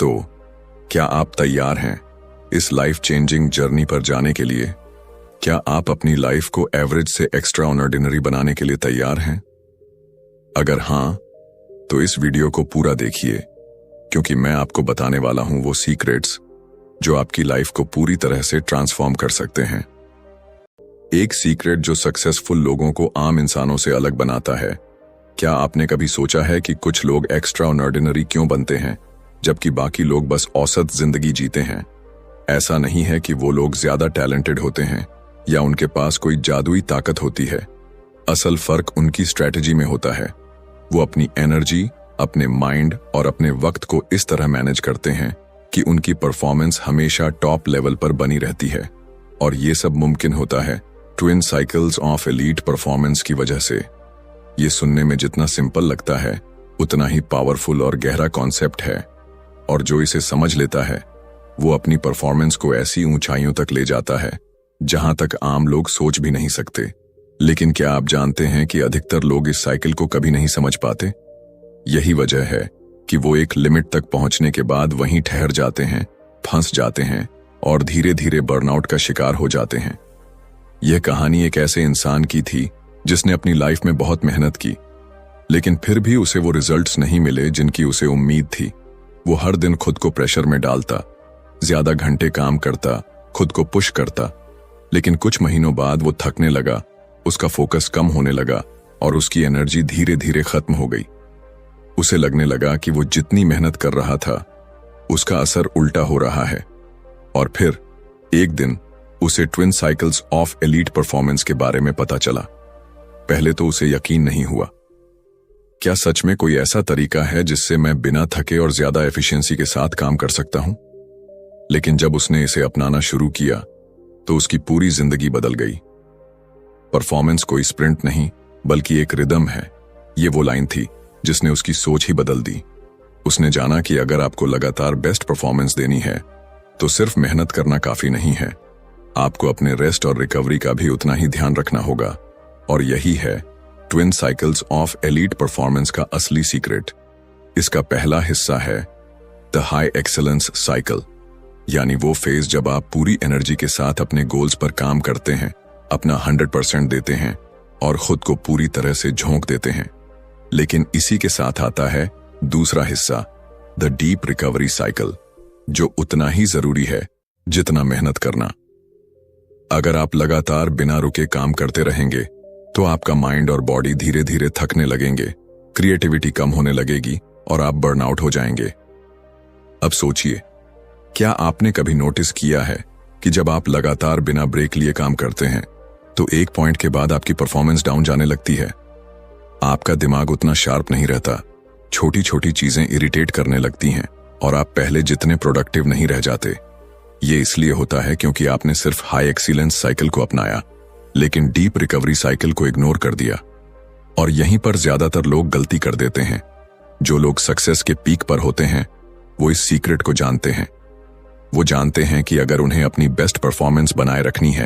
तो क्या आप तैयार हैं इस लाइफ चेंजिंग जर्नी पर जाने के लिए? क्या आप अपनी लाइफ को एवरेज से एक्स्ट्रा ऑर्डिनरी बनाने के लिए तैयार हैं? अगर हां, तो इस वीडियो को पूरा देखिए, क्योंकि मैं आपको बताने वाला हूं वो सीक्रेट्स जो आपकी लाइफ को पूरी तरह से ट्रांसफॉर्म कर सकते हैं। एक सीक्रेट जो सक्सेसफुल लोगों को आम इंसानों से अलग बनाता है। क्या आपने कभी सोचा है कि कुछ लोग एक्स्ट्रा ऑर्डिनरी क्यों बनते हैं, जबकि बाकी लोग बस औसत जिंदगी जीते हैं? ऐसा नहीं है कि वो लोग ज्यादा टैलेंटेड होते हैं या उनके पास कोई जादुई ताकत होती है। असल फर्क उनकी स्ट्रैटेजी में होता है। वो अपनी एनर्जी, अपने माइंड और अपने वक्त को इस तरह मैनेज करते हैं कि उनकी परफॉर्मेंस हमेशा टॉप लेवल पर बनी रहती है। और ये सब मुमकिन होता है twin cycles of elite performance की वजह से। ये सुनने में जितना सिंपल लगता है, उतना ही पावरफुल और गहरा कॉन्सेप्ट है। और जो इसे समझ लेता है, वो अपनी परफॉर्मेंस को ऐसी ऊंचाइयों तक ले जाता है जहां तक आम लोग सोच भी नहीं सकते। लेकिन क्या आप जानते हैं कि अधिकतर लोग इस साइकिल को कभी नहीं समझ पाते? यही वजह है कि वो एक लिमिट तक पहुंचने के बाद वहीं ठहर जाते हैं, फंस जाते हैं और धीरे धीरे बर्नआउट का शिकार हो जाते हैं। यह कहानी एक ऐसे इंसान की थी जिसने अपनी लाइफ में बहुत मेहनत की, लेकिन फिर भी उसे वो रिजल्ट्स नहीं मिले जिनकी उसे उम्मीद थी। वो हर दिन खुद को प्रेशर में डालता, ज्यादा घंटे काम करता, खुद को पुश करता, लेकिन कुछ महीनों बाद वो थकने लगा, उसका फोकस कम होने लगा और उसकी एनर्जी धीरे धीरे खत्म हो गई। उसे लगने लगा कि वो जितनी मेहनत कर रहा था, उसका असर उल्टा हो रहा है। और फिर एक दिन उसे twin cycles of elite performance के बारे में पता चला। पहले तो उसे यकीन नहीं हुआ। क्या सच में कोई ऐसा तरीका है जिससे मैं बिना थके और ज्यादा एफिशिएंसी के साथ काम कर सकता हूं? लेकिन जब उसने इसे अपनाना शुरू किया तो उसकी पूरी जिंदगी बदल गई। परफॉर्मेंस कोई स्प्रिंट नहीं, बल्कि एक रिदम है। ये वो लाइन थी जिसने उसकी सोच ही बदल दी। उसने जाना कि अगर आपको लगातार बेस्ट परफॉर्मेंस देनी है तो सिर्फ मेहनत करना काफी नहीं है, आपको अपने रेस्ट और रिकवरी का भी उतना ही ध्यान रखना होगा। और यही है twin cycles of elite performance का असली सीक्रेट। इसका पहला हिस्सा है द हाई एक्सेलेंस साइकिल, यानी वो फेज जब आप पूरी एनर्जी के साथ अपने गोल्स पर काम करते हैं, अपना 100% देते हैं और खुद को पूरी तरह से झोंक देते हैं। लेकिन इसी के साथ आता है दूसरा हिस्सा, द डीप रिकवरी साइकिल, जो उतना ही जरूरी है जितना मेहनत करना। अगर आप लगातार बिना रुके काम करते रहेंगे तो आपका माइंड और बॉडी धीरे धीरे थकने लगेंगे, क्रिएटिविटी कम होने लगेगी और आप बर्नआउट हो जाएंगे। अब सोचिए, क्या आपने कभी नोटिस किया है कि जब आप लगातार बिना ब्रेक लिए काम करते हैं तो एक पॉइंट के बाद आपकी परफॉर्मेंस डाउन जाने लगती है? आपका दिमाग उतना शार्प नहीं रहता, छोटी छोटी चीजें इरिटेट करने लगती हैं और आप पहले जितने प्रोडक्टिव नहीं रह जाते। ये इसलिए होता है क्योंकि आपने सिर्फ हाई एक्सीलेंस साइकिल को अपनाया, लेकिन डीप रिकवरी साइकिल को इग्नोर कर दिया। और यहीं पर ज्यादातर लोग गलती कर देते हैं। जो लोग सक्सेस के पीक पर होते हैं वो इस सीक्रेट को जानते हैं। वो जानते हैं कि अगर उन्हें अपनी बेस्ट परफॉर्मेंस बनाए रखनी है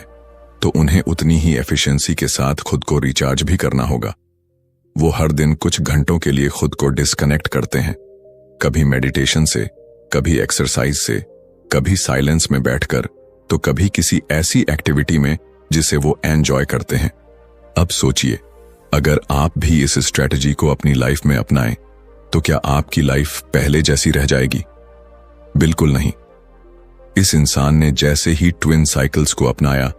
तो उन्हें उतनी ही एफिशिएंसी के साथ खुद को रिचार्ज भी करना होगा। वो हर दिन कुछ घंटों के लिए खुद को डिस्कनेक्ट करते हैं, कभी मेडिटेशन से, कभी एक्सरसाइज से, कभी साइलेंस में बैठकर, तो कभी किसी ऐसी एक्टिविटी में जिसे वो एंजॉय करते हैं। अब सोचिए, अगर आप भी इस स्ट्रेटजी को अपनी लाइफ में अपनाएं तो क्या आपकी लाइफ पहले जैसी रह जाएगी? बिल्कुल नहीं। इस इंसान ने जैसे ही ट्विन साइकिल्स को अपनाया,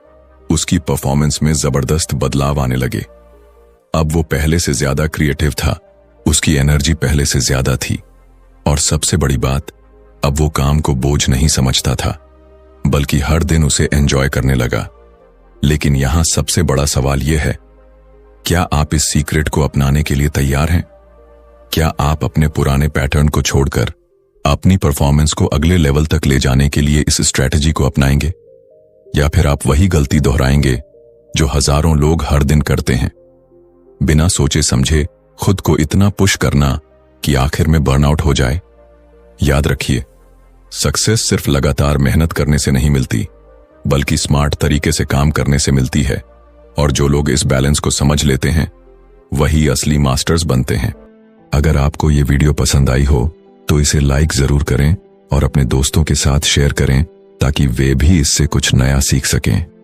उसकी परफॉर्मेंस में जबरदस्त बदलाव आने लगे। अब वो पहले से ज्यादा क्रिएटिव था, उसकी एनर्जी पहले से ज्यादा थी और सबसे बड़ी बात, अब वो काम को बोझ नहीं समझता था, बल्कि हर दिन उसे एंजॉय करने लगा। लेकिन यहां सबसे बड़ा सवाल यह है, क्या आप इस सीक्रेट को अपनाने के लिए तैयार हैं? क्या आप अपने पुराने पैटर्न को छोड़कर अपनी परफॉर्मेंस को अगले लेवल तक ले जाने के लिए इस स्ट्रेटजी को अपनाएंगे? या फिर आप वही गलती दोहराएंगे जो हजारों लोग हर दिन करते हैं, बिना सोचे समझे खुद को इतना पुश करना कि आखिर में बर्नआउट हो जाए? याद रखिए, सक्सेस सिर्फ लगातार मेहनत करने से नहीं मिलती, बल्कि स्मार्ट तरीके से काम करने से मिलती है। और जो लोग इस बैलेंस को समझ लेते हैं वही असली मास्टर्स बनते हैं। अगर आपको ये वीडियो पसंद आई हो तो इसे लाइक जरूर करें और अपने दोस्तों के साथ शेयर करें ताकि वे भी इससे कुछ नया सीख सकें।